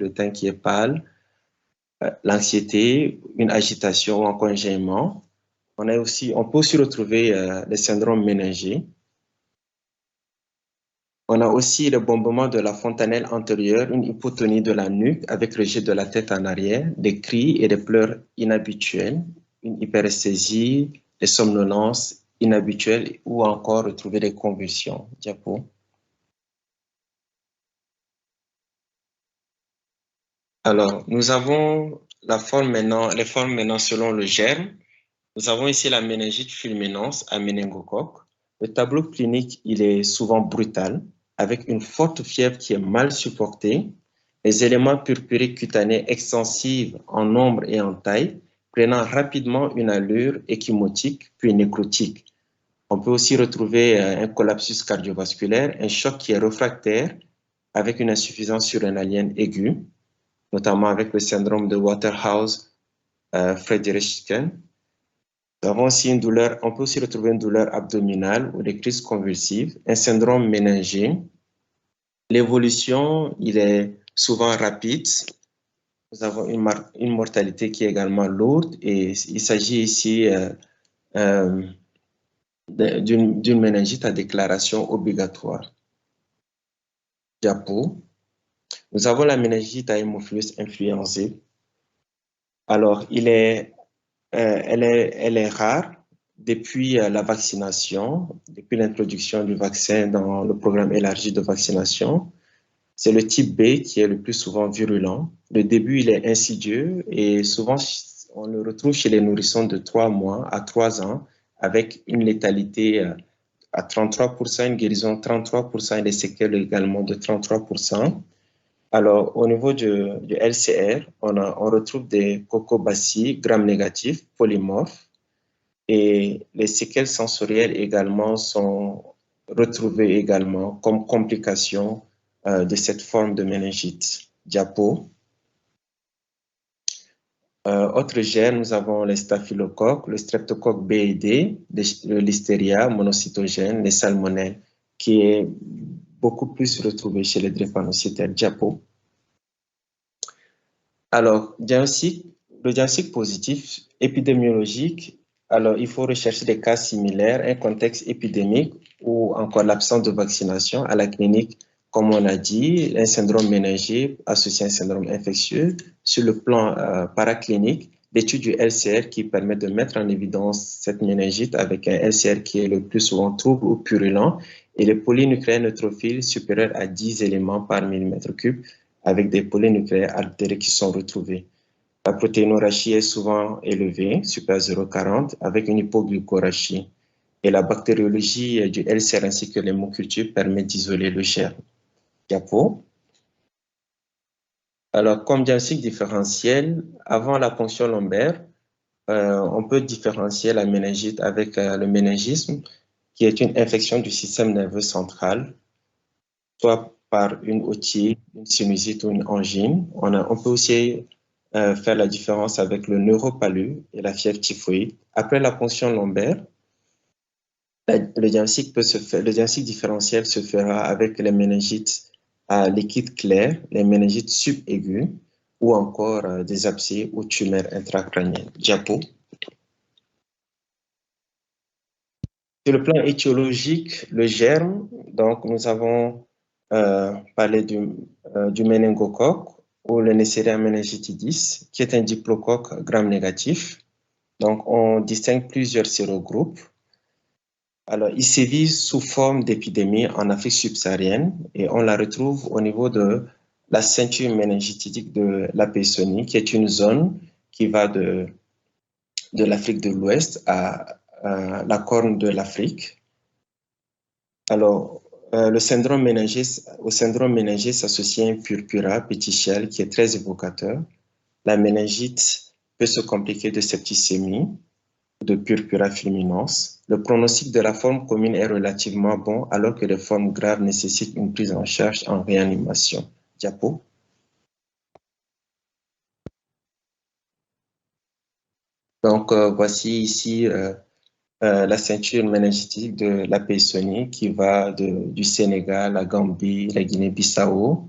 le teint qui est pâle, l'anxiété, une agitation ou un congénement. On peut aussi retrouver les syndromes méningés. On a aussi le bombement de la fontanelle antérieure, une hypotonie de la nuque avec rejet de la tête en arrière, des cris et des pleurs inhabituels, une hyperesthésie, des somnolences inhabituelles ou encore retrouver des convulsions. Diapo. Alors, nous avons les formes maintenant selon le germe. Nous avons ici la méningite fulminans à méningocoque. Le tableau clinique, il est souvent brutal, avec une forte fièvre qui est mal supportée, les éléments purpuriques cutanés extensifs en nombre et en taille, prenant rapidement une allure échymotique puis nécrotique. On peut aussi retrouver un collapsus cardiovasculaire, un choc qui est réfractaire avec une insuffisance surrénalienne aiguë, notamment avec le syndrome de Waterhouse-Friderichsen. Nous avons aussi une douleur, on peut aussi retrouver une douleur abdominale ou des crises convulsives, un syndrome méningé. L'évolution, il est souvent rapide. Nous avons une mortalité qui est également lourde et il s'agit ici d'une méningite à déclaration obligatoire. Diapo. Nous avons la méningite à Haemophilus influenzae. Alors, elle est rare depuis la vaccination, depuis l'introduction du vaccin dans le programme élargi de vaccination. C'est le type B qui est le plus souvent virulent. Le début, il est insidieux et souvent, on le retrouve chez les nourrissons de 3 mois à 3 ans avec une létalité à 33%, une guérison de 33% et des séquelles également de 33%. Alors, au niveau du LCR, on retrouve des cocobacilles gram-négatifs, polymorphes, et les séquelles sensorielles également sont retrouvées également comme complication de cette forme de méningite. Diapo. Autre gène, nous avons les staphylocoques, le streptocoque B et D, le listeria monocytogène, les salmonelles, qui est beaucoup plus retrouvé chez les drépanocytaires. Diapo. Alors, le diagnostic positif épidémiologique, alors il faut rechercher des cas similaires, un contexte épidémique ou encore l'absence de vaccination à la clinique, comme on a dit, un syndrome méningé associé à un syndrome infectieux. Sur le plan paraclinique, l'étude du LCR qui permet de mettre en évidence cette méningite avec un LCR qui est le plus souvent trouble ou purulent et les polynucléaires neutrophiles supérieurs à 10 éléments par millimètre cube avec des polynucléaires altérés qui sont retrouvés. La protéinorachie est souvent élevée, supérieure à 0,40, avec une hypoglucorachie. Et la bactériologie du LCR ainsi que l'hémoculture permet d'isoler le germe. Diapo. Alors, comme diagnostic différentiel, avant la ponction lombaire, on peut différencier la méningite avec le méningisme, qui est une infection du système nerveux central, soit par une otite, une sinusite ou une angine. On peut aussi faire la différence avec le neuropalu et la fièvre typhoïde. Après la ponction lombaire, le diagnostic différentiel se fera avec les méningites à liquide clair, les méningites subaiguës ou encore des abcès ou tumeurs intracrâniennes. Diapo. Sur le plan étiologique, le germe, donc nous avons parlé du méningocoque ou le Neisseria meningitidis, qui est un diplocoque gram-négatif. Donc, on distingue plusieurs sérogroupes. Alors, il sévit sous forme d'épidémie en Afrique subsaharienne et on la retrouve au niveau de la ceinture méningitidique de la Paysonie, qui est une zone qui va de l'Afrique de l'Ouest à la Corne de l'Afrique. Alors, au syndrome méningé s'associe un purpura pétichial qui est très évocateur. La méningite peut se compliquer de septicémie, de purpura fulminans. Le pronostic de la forme commune est relativement bon, alors que les formes graves nécessitent une prise en charge en réanimation. Diapo. Donc, voici ici la ceinture méningitique de la Paysonie qui va du Sénégal, la Gambie, la Guinée-Bissau.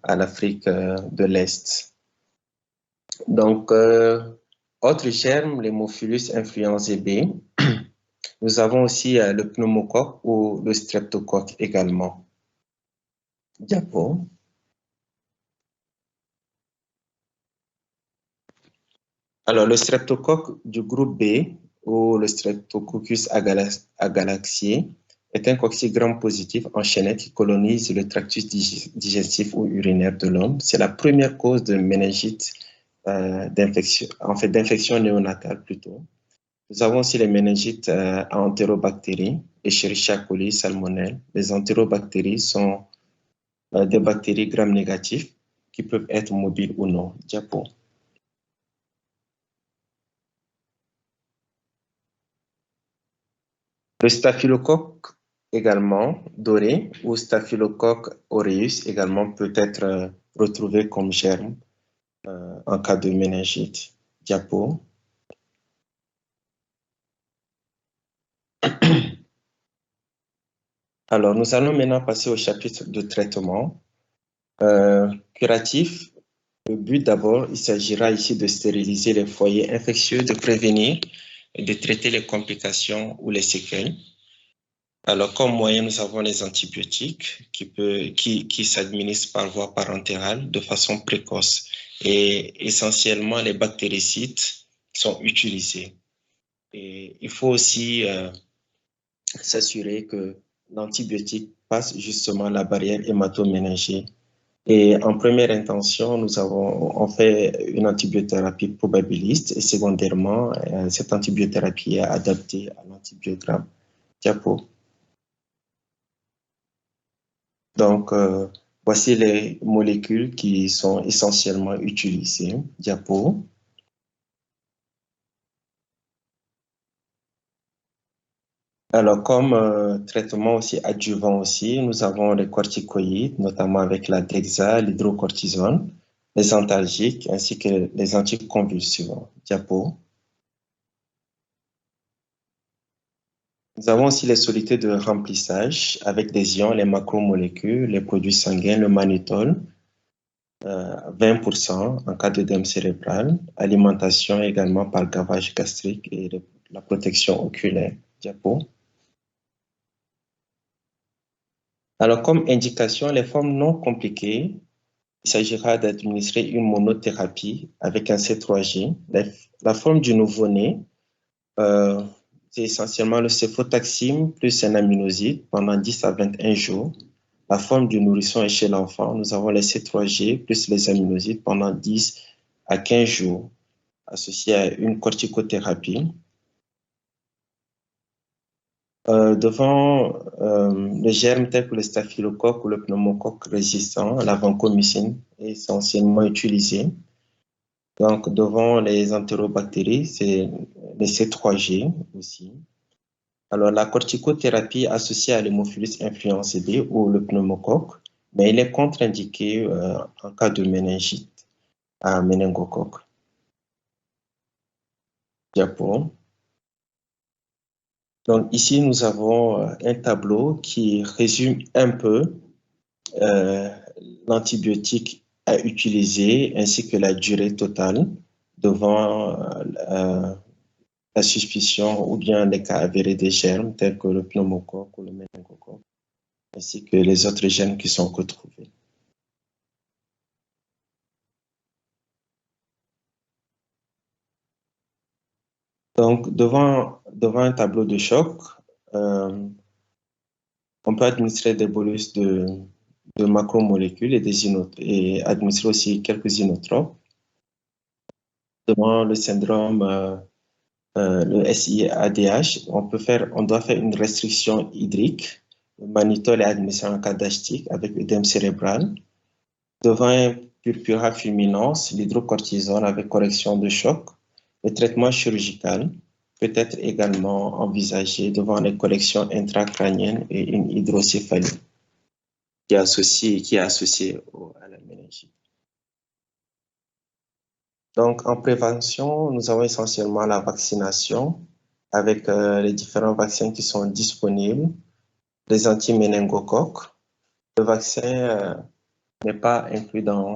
à l'Afrique de l'Est. Donc, autre germe, l'Haemophilus influenzae B. Nous avons aussi le pneumocoque ou le streptocoque également. Diapo. Alors, le streptocoque du groupe B ou le Streptococcus agalaxiae est un cocci gram-positif en chaînette qui colonise le tractus digestif ou urinaire de l'homme. C'est la première cause de méningite, d'infection néonatale plutôt. Nous avons aussi les méningites à entérobactéries, Escherichia coli, salmonelle. Les entérobactéries sont des bactéries gram-négatives qui peuvent être mobiles ou non. Diapo. Le staphylocoque également doré ou Staphylococcus aureus également peut être retrouvé comme germe en cas de méningite. Diapo. Alors, nous allons maintenant passer au chapitre de traitement. Curatif, le but d'abord, il s'agira ici de stériliser les foyers infectieux, de prévenir et de traiter les complications ou les séquelles. Alors, comme moyen, nous avons les antibiotiques qui s'administrent par voie parentérale de façon précoce. Et essentiellement, les bactéricides sont utilisés. Et il faut aussi s'assurer que l'antibiotique passe justement la barrière hématoménagée. Et en première intention, on fait une antibiothérapie probabiliste et secondairement, cette antibiothérapie est adaptée à l'antibiogramme Diapo. Donc, voici les molécules qui sont essentiellement utilisées. Diapo. Alors, comme traitement aussi adjuvant aussi, nous avons les corticoïdes, notamment avec la Dexa, l'hydrocortisone, les antalgiques ainsi que les anticonvulsivants. Diapo. Nous avons aussi les solutés de remplissage avec des ions, les macromolécules, les produits sanguins, le mannitol, 20% en cas d'œdème cérébral, alimentation également par gavage gastrique et la protection oculaire. Diapo. Alors, comme indication, les formes non compliquées, il s'agira d'administrer une monothérapie avec un C3G. La forme du nouveau-né, c'est essentiellement le céfotaxime plus un aminoside pendant 10 à 21 jours. La forme du nourrisson est chez l'enfant. Nous avons les C3G plus les aminosides pendant 10 à 15 jours, associés à une corticothérapie. Devant les germes tels que le staphylocoque ou le pneumocoque résistant, la vancomycine est essentiellement utilisée. Donc, devant les entérobactéries, c'est les C3G aussi. Alors, la corticothérapie associée à l'hémophilus influenzae B ou le pneumocoque, mais il est contre-indiqué en cas de méningite à méningocoque. Diapo. Donc, ici, nous avons un tableau qui résume un peu l'antibiotique à utiliser ainsi que la durée totale devant la suspicion ou bien les cas avérés des germes tels que le pneumocoque ou le méningocoque, ainsi que les autres germes qui sont retrouvés. Donc, devant un tableau de choc, on peut administrer des bolus de macromolécules et administrer aussi quelques inotropes. Devant le syndrome, le SIADH, on doit faire une restriction hydrique. Le mannitol est administré en cas d'asthtique avec œdème cérébral. Devant un purpura fulminans, l'hydrocortisone avec correction de choc. Le traitement chirurgical peut être également envisagé devant les corrections intracrâniennes et une hydrocéphalie qui est associée à la méningite. Donc, en prévention, nous avons essentiellement la vaccination avec les différents vaccins qui sont disponibles, les anti-méningocoques, le vaccin n'est pas inclus dans